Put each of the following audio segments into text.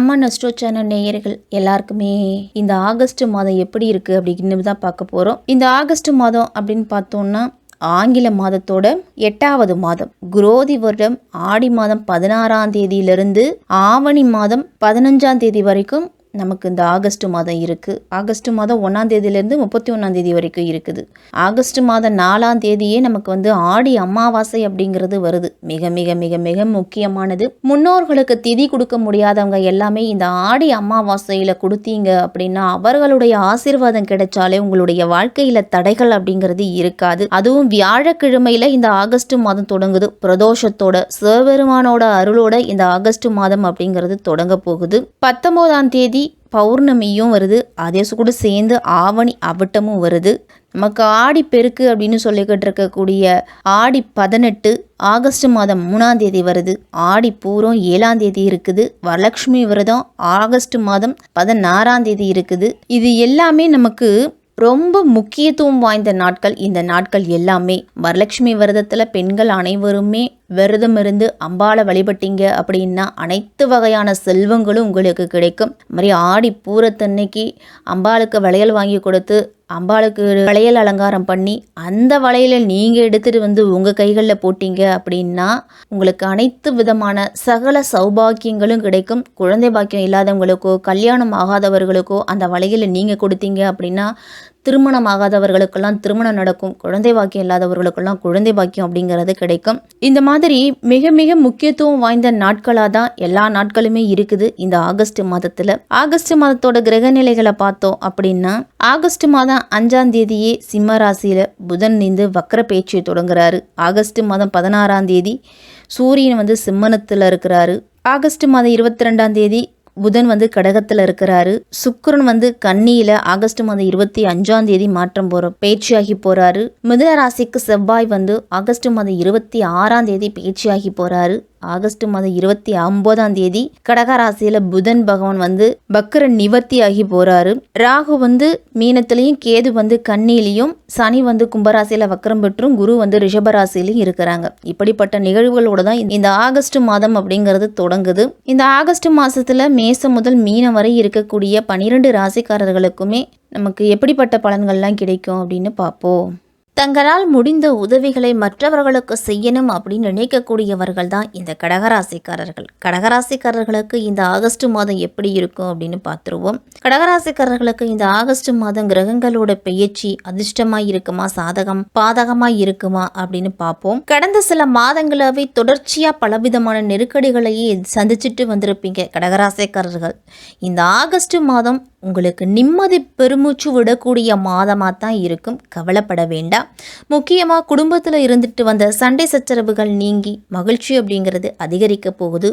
அம்மன் astro channel நேயர்கள் எல்லாருக்குமே இந்த ஆகஸ்ட் மாதம் எப்படி இருக்கு அப்படின்னு தான் பார்க்க போறோம். இந்த ஆகஸ்ட் மாதம் அப்படின்னு பார்த்தோம்னா ஆங்கில மாதத்தோட 8வது மாதம். குரோதி வருடம் ஆடி மாதம் 16ஆம் தேதியிலிருந்து ஆவணி மாதம் 15ஆம் தேதி வரைக்கும் நமக்கு இந்த ஆகஸ்ட் மாதம் இருக்குது. ஆகஸ்ட் மாதம் 1ஆம் தேதியிலேருந்து 31ஆம் தேதி வரைக்கும் இருக்குது. ஆகஸ்ட் மாதம் 4ஆம் தேதியே நமக்கு ஆடி அமாவாசை அப்படிங்கிறது வருது. மிக மிக மிக மிக முக்கியமானது. முன்னோர்களுக்கு திதி கொடுக்க முடியாதவங்க எல்லாமே இந்த ஆடி அமாவாசையில் கொடுத்தீங்க அப்படின்னா அவர்களுடைய ஆசீர்வாதம் கிடைச்சாலே உங்களுடைய வாழ்க்கையில் தடைகள் அப்படிங்கிறது இருக்காது. அதுவும் வியாழக்கிழமையில் இந்த ஆகஸ்ட் மாதம் தொடங்குது. பிரதோஷத்தோட சிவபெருமானோட அருளோட இந்த ஆகஸ்ட் மாதம் அப்படிங்கிறது தொடங்க போகுது. 19ஆம் தேதி பௌர்ணமியும் வருது. அதே கூட சேர்ந்து ஆவணி அவிட்டமும் வருது. நமக்கு ஆடி பெருக்கு அப்படின்னு சொல்லிக்கிட்டு இருக்கக்கூடிய ஆடி 18 ஆகஸ்ட் மாதம் 3ஆம் தேதி வருது. ஆடி பூரம் 7ஆம் தேதி இருக்குது. வரலட்சுமி விரதம் ஆகஸ்ட் மாதம் 16ஆம் தேதி இருக்குது. இது எல்லாமே நமக்கு ரொம்ப முக்கியத்துவம் வாய்ந்த நாட்கள். இந்த நாட்கள் எல்லாமே வரலட்சுமி விரதத்தில் பெண்கள் அனைவருமே விரதம் இருந்து அம்பாளை வழிபட்டீங்க அப்படின்னா அனைத்து வகையான செல்வங்களும் உங்களுக்கு கிடைக்கும். மாதிரி ஆடி பூரத்தன்னைக்கு அம்பாளுக்கு வளையல் வாங்கி கொடுத்து அம்பாளுக்கு வளையல் அலங்காரம் பண்ணி அந்த வளையலை நீங்கள் எடுத்துகிட்டு உங்கள் கைகளில் போட்டீங்க அப்படின்னா உங்களுக்கு அனைத்து விதமான சகல சௌபாக்கியங்களும் கிடைக்கும். குழந்தை பாக்கியம் இல்லாதவங்களுக்கோ கல்யாணம் ஆகாதவர்களுக்கோ அந்த வளையலை நீங்கள் கொடுத்தீங்க அப்படின்னா திருமணம் ஆகாதவர்களுக்கெல்லாம் திருமணம் நடக்கும். குழந்தை பாக்கியம் இல்லாதவர்களுக்கெல்லாம் குழந்தை பாக்கியம் அப்படிங்கிறது கிடைக்கும். இந்த மாதிரி மிக மிக முக்கியத்துவம் வாய்ந்த நாட்களாக தான் எல்லா நாட்களுமே இருக்குது இந்த ஆகஸ்ட் மாதத்தில். ஆகஸ்ட் மாதத்தோட கிரக நிலைகளை பார்த்தோம் அப்படின்னா ஆகஸ்ட் மாதம் 5ஆம் தேதியே சிம்ம ராசியில் புதன் நின்று வக்ர பேச்சு தொடங்குறாரு. ஆகஸ்ட் மாதம் 16ஆம் தேதி சூரியன் சிம்மனத்தில் இருக்கிறாரு. ஆகஸ்ட் மாதம் 22ஆம் தேதி புதன் கடகத்தில் இருக்கிறாரு. சுக்கிரன் கன்னியில ஆகஸ்ட் மாதம் 25ஆம் தேதி மாற்றம் பேச்சியாகி போறாரு. மிதுன ராசிக்கு செவ்வாய் ஆகஸ்ட் மாதம் 26ஆம் தேதி பேச்சியாகி போறாரு. ஆகஸ்ட் மாதம் 29ஆம் தேதி கடகராசியில புதன் பகவான் பக்ர நிவர்த்தி ஆகி போறாரு. ராகு மீனத்திலையும் கேது கன்னியிலையும் சனி கும்பராசியில வக்ரம் பெற்றும் குரு ரிஷபராசியிலையும் இருக்கிறாங்க. இப்படிப்பட்ட நிகழ்வுகளோட தான் இந்த ஆகஸ்ட் மாதம் அப்படிங்கிறது தொடங்குது. இந்த ஆகஸ்ட் மாசத்துல மேசம் முதல் மீனம் வரை இருக்கக்கூடிய 12 ராசிக்காரர்களுக்குமே நமக்கு எப்படிப்பட்ட பலன்கள்லாம் கிடைக்கும் அப்படின்னு பார்ப்போம். தங்களால் முடிந்த உதவிகளை மற்றவர்களுக்கு செய்யணும் அப்படின்னு நினைக்கக்கூடியவர்கள் தான் இந்த கடகராசிக்காரர்கள். கடகராசிக்காரர்களுக்கு இந்த ஆகஸ்ட் மாதம் எப்படி இருக்கும் அப்படின்னு பார்த்துருவோம். கடகராசிக்காரர்களுக்கு இந்த ஆகஸ்ட் மாதம் கிரகங்களோட பெயர்ச்சி அதிர்ஷ்டமாக இருக்குமா சாதகம் பாதகமாக இருக்குமா அப்படின்னு பார்ப்போம். கடந்த சில மாதங்களாவே தொடர்ச்சியாக பலவிதமான நெருக்கடிகளையே சந்திச்சுட்டு வந்திருப்பீங்க கடகராசிக்காரர்கள். இந்த ஆகஸ்ட் மாதம் உங்களுக்கு நிம்மதி பெருமூச்சு விடக்கூடிய மாதமாக தான் இருக்கும். கவலைப்பட வேண்டாம். முக்கியமாக குடும்பத்தில் இருந்துட்டு வந்த சண்டை சச்சரவுகள் நீங்கி மகிழ்ச்சி அப்படிங்கிறது அதிகரிக்க போகுது.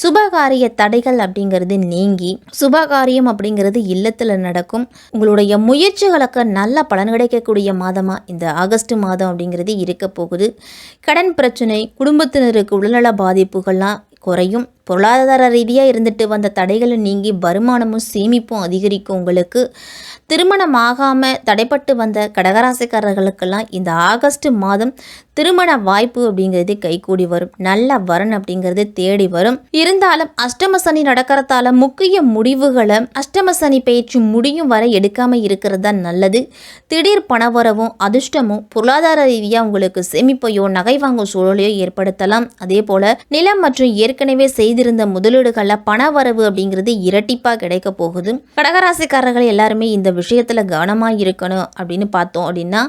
சுபகாரிய தடைகள் அப்படிங்கிறது நீங்கி சுபகாரியம் அப்படிங்கிறது இல்லத்தில் நடக்கும். உங்களுடைய முயற்சிகளுக்கு நல்ல பலன் கிடைக்கக்கூடிய மாதமாக இந்த ஆகஸ்ட் மாதம் அப்படிங்கிறது இருக்க போகுது. கடன் பிரச்சனை, குடும்பத்தினருக்கு உடல்நல பாதிப்புகள்லாம் குறையும். பொருளாதார ரீதியாக இருந்துட்டு வந்த தடைகளை நீங்கி வருமானமும் சேமிப்பும் அதிகரிக்கும். உங்களுக்கு திருமணம் ஆகாமல் தடைப்பட்டு வந்த கடகராசிக்காரர்களுக்கெல்லாம் இந்த ஆகஸ்ட் மாதம் திருமண வாய்ப்பு அப்படிங்கிறது கைகூடி வரும். நல்ல வரன் அப்படிங்கிறது தேடி வரும். இருந்தாலும் அஷ்டம சனி நடக்கிறதால முக்கிய முடிவுகளை அஷ்டம சனி பயிற்சி முடியும் வரை எடுக்காம இருக்கிறது தான் நல்லது. திடீர் பணவரவும் அதிர்ஷ்டமும் பொருளாதார ரீதியாக உங்களுக்கு சேமிப்பையோ நகை வாங்கும் சூழலையோ ஏற்படுத்தலாம். அதே போல நிலம் மற்றும் ஏற்கனவே செய்திருந்த முதலீடுகளில் பணவரவு அப்படிங்கிறது இரட்டிப்பாக கிடைக்க போகுது. கடகராசிக்காரர்கள் எல்லாருமே இந்த விஷயத்துல கவனமா இருக்கணும் அப்படின்னு பார்த்தோம் அப்படின்னா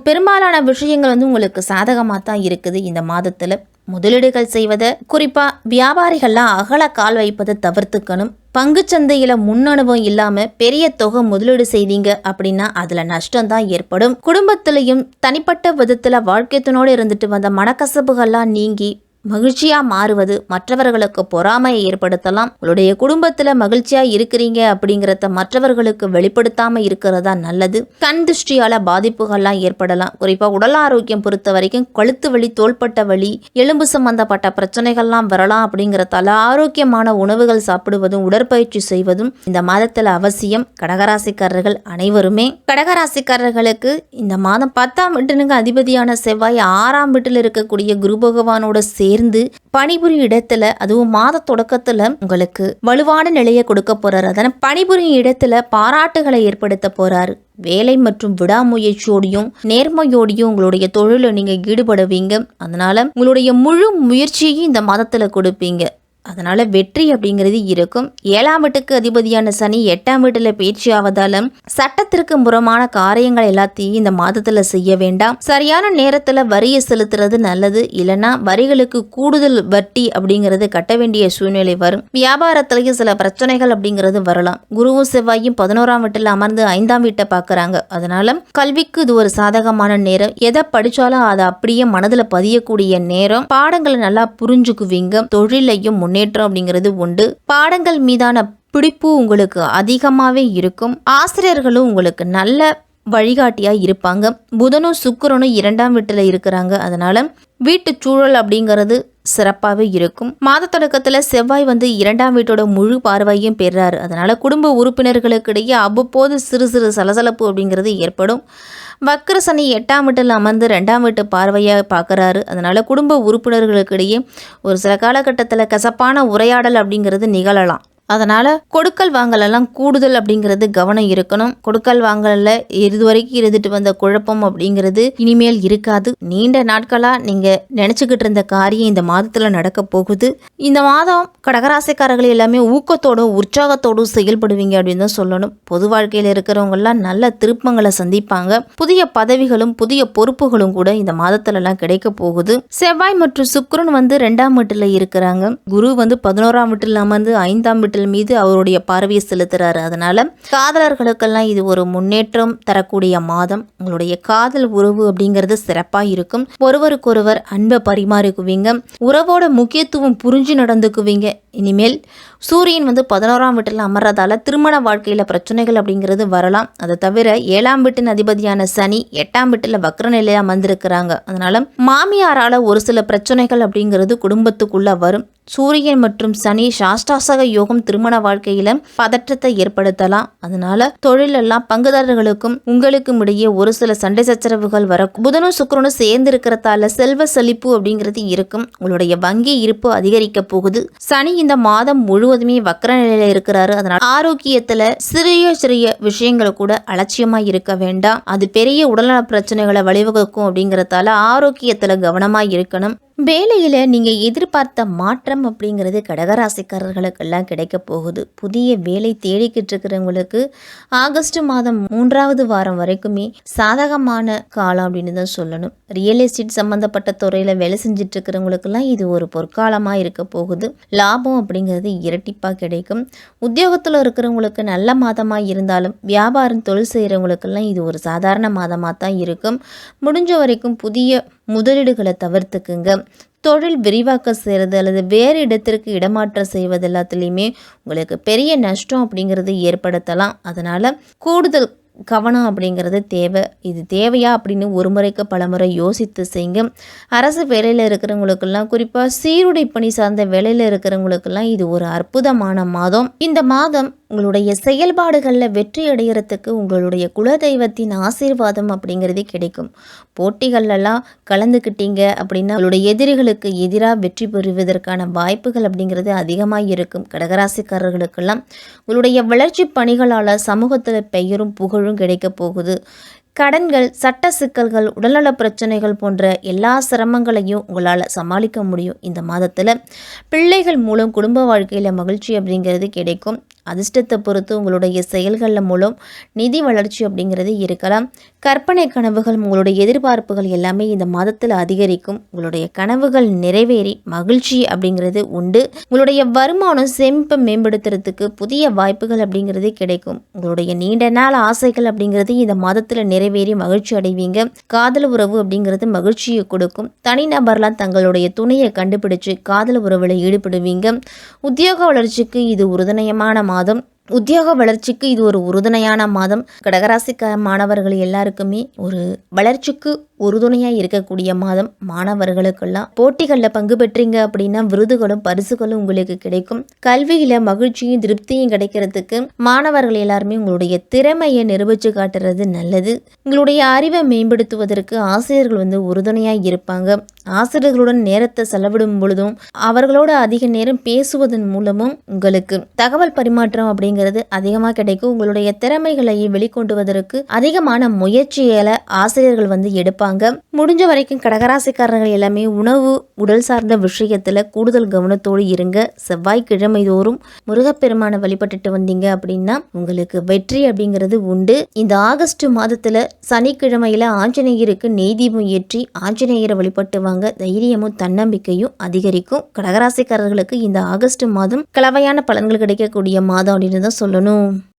பெரும்பாலான விஷயங்கள் உங்களுக்கு சாதகமாக தான் இருக்குது. இந்த மாதத்துல முதலீடுகள் செய்வதை குறிப்பா வியாபாரிகள்லாம் அகல கால் வைப்பதை தவிர்த்துக்கணும். பங்குச்சந்தையில முன்னனுபவம் இல்லாம பெரிய தொகை முதலீடு செய்தீங்க அப்படின்னா அதுல நஷ்டம் தான் ஏற்படும். குடும்பத்திலையும் தனிப்பட்ட விதத்துல வாழ்க்கையத்தினோடு இருந்துட்டு வந்த மனக்கசப்புகள்லாம் நீங்கி மகிழ்ச்சியா மாறுவது மற்றவர்களுக்கு பொறாமையை ஏற்படுத்தலாம். உங்களுடைய குடும்பத்துல மகிழ்ச்சியா இருக்கிறீங்க அப்படிங்கிறத மற்றவர்களுக்கு வெளிப்படுத்தாம இருக்கிறதா நல்லது. கண் திருஷ்டியால பாதிப்புகள்லாம் ஏற்படலாம். குறிப்பா உடல் ஆரோக்கியம் பொறுத்த வரைக்கும் கழுத்து வலி, தோள்பட்ட வலி, எலும்பு சம்பந்தப்பட்ட பிரச்சனைகள்லாம் வரலாம். அப்படிங்கிறதால ஆரோக்கியமான உணவுகள் சாப்பிடுவதும் உடற்பயிற்சி செய்வதும் இந்த மாதத்துல அவசியம். கடகராசிக்காரர்கள் அனைவருமே கடகராசிக்காரர்களுக்கு இந்த மாதம் 10ஆம் வீட்டினுக்கு அதிபதியான செவ்வாய் 6ஆம் வீட்டில் இருக்கக்கூடிய குரு பகவானோட சேர்ந்து பணிபுரியும் இடத்துல, அதுவும் மாத தொடக்கத்துல உங்களுக்கு வலுவான நிலையை கொடுக்க போறாரு. அதனால் பணிபுரியும் இடத்துல பாராட்டுகளை ஏற்படுத்த போறாரு. வேலை மற்றும் விடாமுயற்சியோடையும் நேர்மையோடையும் உங்களுடைய தொழில நீங்க ஈடுபடுவீங்க. அதனால உங்களுடைய முழு முயற்சியையும் இந்த மாதத்துல கொடுப்பீங்க. அதனால வெற்றி அப்படிங்கிறது இருக்கும். 7ஆம் வீட்டுக்கு அதிபதியான சனி 8ஆம் வீட்டுல பயிற்சி ஆவதால சட்டத்திற்கு புறமான காரியங்கள் எல்லாத்தையும் இந்த மாதத்துல செய்ய வேண்டாம். சரியான நேரத்துல வரியை செலுத்துறது நல்லது. இல்லைன்னா வரிகளுக்கு கூடுதல் வட்டி அப்படிங்கிறது கட்ட வேண்டிய சூழ்நிலை வரும். வியாபாரத்திலேயே சில பிரச்சனைகள் அப்படிங்கிறது வரலாம். குருவும் செவ்வாயும் 11ஆம் வீட்டுல அமர்ந்து 5ஆம் வீட்டை பாக்குறாங்க. அதனால கல்விக்கு இது ஒரு சாதகமான நேரம். எதை படிச்சாலும் அதை அப்படியே மனதுல பதியக்கூடிய நேரம். பாடங்களை நல்லா புரிஞ்சுக்குவீங்க. தொழிலையும் முன்னேற்றம் அப்படிங்கிறது உண்டு. பாடங்கள் மீதான பிடிப்பு உங்களுக்கு அதிகமாகவே இருக்கும். ஆசிரியர்களும் உங்களுக்கு நல்ல வழிகாட்டியா இருப்பாங்க. புதனும் சுக்கிரனும் 2ஆம் வீட்டுல இருக்கிறாங்க. அதனால வீட்டு சூழல் அப்படிங்கிறது சிறப்பாகவே இருக்கும். மாத தொடக்கத்துல செவ்வாய் 2ஆம் வீட்டோட முழு பார்வையும் பெறாரு. அதனால குடும்ப உறுப்பினர்களுக்கு இடையே அவ்வப்போது சிறு சிறு சலசலப்பு அப்படிங்கிறது ஏற்படும். வக்ர சனி 8ஆம் வீட்டில் அமர்ந்து 2ஆம் வீட்டு பார்வையாக பார்க்குறாரு. அதனால குடும்ப உறுப்பினர்களுக்கு இடையே ஒரு சில காலகட்டத்தில் கசப்பான உரையாடல் அப்படிங்கிறது நிகழலாம். அதனால் கொடுக்கல் வாங்கலெல்லாம் கூடுதல் அப்படிங்கிறது கவனம் இருக்கணும். கொடுக்கல் வாங்கலில் இதுவரைக்கும் இருந்துட்டு வந்த குழப்பம் அப்படிங்கிறது இனிமேல் இருக்காது. நீண்ட நாட்களாக நீங்கள் நினச்சிக்கிட்டு இருந்த காரியம் இந்த மாதத்தில் நடக்க போகுது. இந்த மாதம் கடகராசிக்காரர்கள் எல்லாமே ஊக்கத்தோடும் உற்சாகத்தோடும் செயல்படுவீங்க அப்படின்னு தான் சொல்லணும். பொது வாழ்க்கையில் இருக்கிறவங்கெல்லாம் நல்ல திருப்பங்களை சந்திப்பாங்க. புதிய பதவிகளும் புதிய பொறுப்புகளும் கூட இந்த மாதத்துலலாம் கிடைக்க போகுது. செவ்வாய் மற்றும் சுக்கிரன் 2ஆம் வீட்டில் இருக்கிறாங்க. குரு 11ஆம் வீட்டில் அமர்ந்து 5ஆம் வீட்டில் மீது அவருடைய பார்வையை செலுத்துறாரு. அதனால காதலர்களுக்கெல்லாம் இது ஒரு முன்னேற்றம் தரக்கூடிய மாதம். உங்களுடைய காதல் உறவு அப்படிங்கிறது சிறப்பாக இருக்கும். ஒருவருக்கொருவர் அன்பை பரிமாறிக்குவீங்க. உறவோட முக்கியத்துவம் புரிஞ்சு நடந்துக்குவீங்க. இனிமேல் சூரியன் 11ஆம் வீட்டில் அமர்றதால திருமண வாழ்க்கையில பிரச்சனைகள் அப்படிங்கிறது வரலாம். அதை தவிர 7ஆம் வீட்டின் அதிபதியான சனி 8ஆம் வீட்டில் வக்ர நிலையா வந்திருக்கிறாங்க. அதனால மாமியாரால ஒரு சில பிரச்சனைகள் அப்படிங்கிறது குடும்பத்துக்குள்ள வரும். சூரியன் மற்றும் சனி சாஷ்டாசக யோகம் திருமண வாழ்க்கையில பதற்றத்தை ஏற்படுத்தலாம். அதனால தொழிலெல்லாம் பங்குதாரர்களுக்கும் உங்களுக்கும் இடையே ஒரு சில சண்டை சச்சரவுகள் வர. புதனும் சுக்கிரனும் சேர்ந்து இருக்கிறதால செல்வ செழிப்பு அப்படிங்கிறது இருக்கும். உங்களுடைய வங்கி இருப்பு அதிகரிக்க போகுது. சனி இந்த மாதம் முழுவதுமே வக்ர நிலையில இருக்கிறாரு. அதனால ஆரோக்கியத்துல சிறிய சிறிய விஷயங்கள் கூட அலட்சியமா இருக்க வேண்டாம். அது பெரிய உடல்நல பிரச்சனைகளை வழிவகுக்கும். அப்படிங்கறதால ஆரோக்கியத்துல கவனமா இருக்கணும். வேலையில் நீங்கள் எதிர்பார்த்த மாற்றம் அப்படிங்கிறது கடகராசிக்காரர்களுக்கெல்லாம் கிடைக்க போகுது. புதிய வேலை தேடிக்கிட்டு இருக்கிறவங்களுக்கு ஆகஸ்ட் மாதம் 3ஆவது வாரம் வரைக்குமே சாதகமான காலம் அப்படின்னு தான் சொல்லணும். ரியல் எஸ்டேட் சம்மந்தப்பட்ட துறையில் வேலை செஞ்சுட்டு இருக்கிறவங்களுக்கெல்லாம் இது ஒரு பொற்காலமாக இருக்க போகுது. லாபம் அப்படிங்கிறது இரட்டிப்பாக கிடைக்கும். உத்தியோகத்தில் இருக்கிறவங்களுக்கு நல்ல மாதமாக இருந்தாலும் வியாபாரம் தொழில் செய்கிறவங்களுக்கெல்லாம் இது ஒரு சாதாரண மாதமாக தான் இருக்கும். முடிஞ்ச வரைக்கும் புதிய முதலீடுகளை தவிர்த்துக்குங்க. தொழில் விரிவாக்க செய்கிறது அல்லது வேறு இடத்திற்கு இடமாற்றம் செய்வது எல்லாத்துலேயுமே உங்களுக்கு பெரிய நஷ்டம் அப்படிங்கிறது ஏற்படுத்தலாம். அதனால் கூடுதல் கவனம் அப்படிங்கிறது தேவை. இது தேவையா அப்படின்னு ஒரு முறைக்கு பல முறை யோசித்து செய்யுங்க. அரசு வேலையில் இருக்கிறவங்களுக்கெல்லாம், குறிப்பாக சீருடை பணி சார்ந்த வேலையில் இருக்கிறவங்களுக்கெல்லாம் இது ஒரு அற்புதமான மாதம். இந்த மாதம் உங்களுடைய செயல்பாடுகளில் வெற்றி அடைகிறதுக்கு உங்களுடைய குலதெய்வத்தின் ஆசீர்வாதம் அப்படிங்கிறதே கிடைக்கும். போட்டிகள்லாம் கலந்துக்கிட்டீங்க அப்படின்னா உங்களுடைய எதிரிகளுக்கு எதிராக வெற்றி பெறுவதற்கான வாய்ப்புகள் அப்படிங்கிறது அதிகமாக இருக்கும். கடகராசிக்காரர்களுக்கெல்லாம் உங்களுடைய வளர்ச்சி பணிகளால் சமூகத்தில் பெயரும் புகழும் கிடைக்க போகுது. கடன்கள், சட்ட சிக்கல்கள், உடல்நல பிரச்சனைகள் போன்ற எல்லா சிரமங்களையும் உங்களால் சமாளிக்க முடியும். இந்த மாதத்தில் பிள்ளைகள் மூலம் குடும்ப வாழ்க்கையில் மகிழ்ச்சி அப்படிங்கிறது கிடைக்கும். அதிர்ஷ்டத்தை பொறுத்து உங்களுடைய செயல்களில் மூலம் நிதி வளர்ச்சி அப்படிங்கிறது இருக்கலாம். கற்பனை கனவுகள், உங்களுடைய எதிர்பார்ப்புகள் எல்லாமே இந்த மாதத்தில் அதிகரிக்கும். உங்களுடைய கனவுகள் நிறைவேறி மகிழ்ச்சி அப்படிங்கிறது உண்டு. உங்களுடைய வருமானம் சேமிப்பை மேம்படுத்துறதுக்கு புதிய வாய்ப்புகள் அப்படிங்கிறது கிடைக்கும். உங்களுடைய நீண்ட நாள் ஆசைகள் அப்படிங்கிறது இந்த மாதத்தில் நிறைவேறி மகிழ்ச்சி அடைவீங்க. காதல் உறவு அப்படிங்கிறது மகிழ்ச்சியை கொடுக்கும். தனிநபர்லாம் தங்களுடைய துணையை கண்டுபிடிச்சு காதல் உறவில் ஈடுபடுவீங்க. உத்தியோக வளர்ச்சிக்கு இது உறுதுணையமான மாதம். உத்தியோக வளர்ச்சிக்கு இது ஒரு உறுதுணையான மாதம். கடகராசி மாணவர்கள் எல்லாருக்குமே ஒரு வளர்ச்சிக்கு உறுதுணையாக இருக்கக்கூடிய மாதம். மாணவர்களுக்கெல்லாம் போட்டிகளில் பங்கு பெற்றீங்க அப்படின்னா விருதுகளும் பரிசுகளும் உங்களுக்கு கிடைக்கும். கல்வியில் மகிழ்ச்சியும் திருப்தியும் கிடைக்கிறதுக்கு மாணவர்கள் எல்லாருமே உங்களுடைய திறமையை நிரூபித்து காட்டுறது நல்லது. உங்களுடைய அறிவை மேம்படுத்துவதற்கு ஆசிரியர்கள் உறுதுணையாக இருப்பாங்க. ஆசிரியர்களுடன் நேரத்தை செலவிடும் பொழுதும் அவர்களோட அதிக நேரம் பேசுவதன் மூலமும் உங்களுக்கு தகவல் பரிமாற்றம் அப்படிங்கிறது அதிகமாக கிடைக்கும். உங்களுடைய திறமைகளை வெளிக்கொண்டுவதற்கு அதிகமான முயற்சிகளை ஆசிரியர்கள் எடுப்பாங்க. முடிஞ்ச வரைக்கும் கடகராசிக்காரர்கள் எல்லாமே உணவு உடல் சார்ந்த விஷயத்துல கூடுதல் கவனத்தோடு இருங்க. செவ்வாய்க்கிழமை தோறும் முருகப்பெருமானை வழிபட்டுட்டு வந்தீங்க அப்படின்னா உங்களுக்கு வெற்றி அப்படிங்கிறது உண்டு. இந்த ஆகஸ்ட் மாதத்துல சனிக்கிழமையில ஆஞ்சநேயருக்கு நெய் தீபம் ஏற்றி ஆஞ்சநேயரை வழிபட்டு வாங்க. தைரியமும் தன்னம்பிக்கையும் அதிகரிக்கும். கடகராசிக்காரர்களுக்கு இந்த ஆகஸ்ட் மாதம் கலவையான பலன்கள் கிடைக்கக்கூடிய மாதம் அப்படின்னு தான் சொல்லணும்.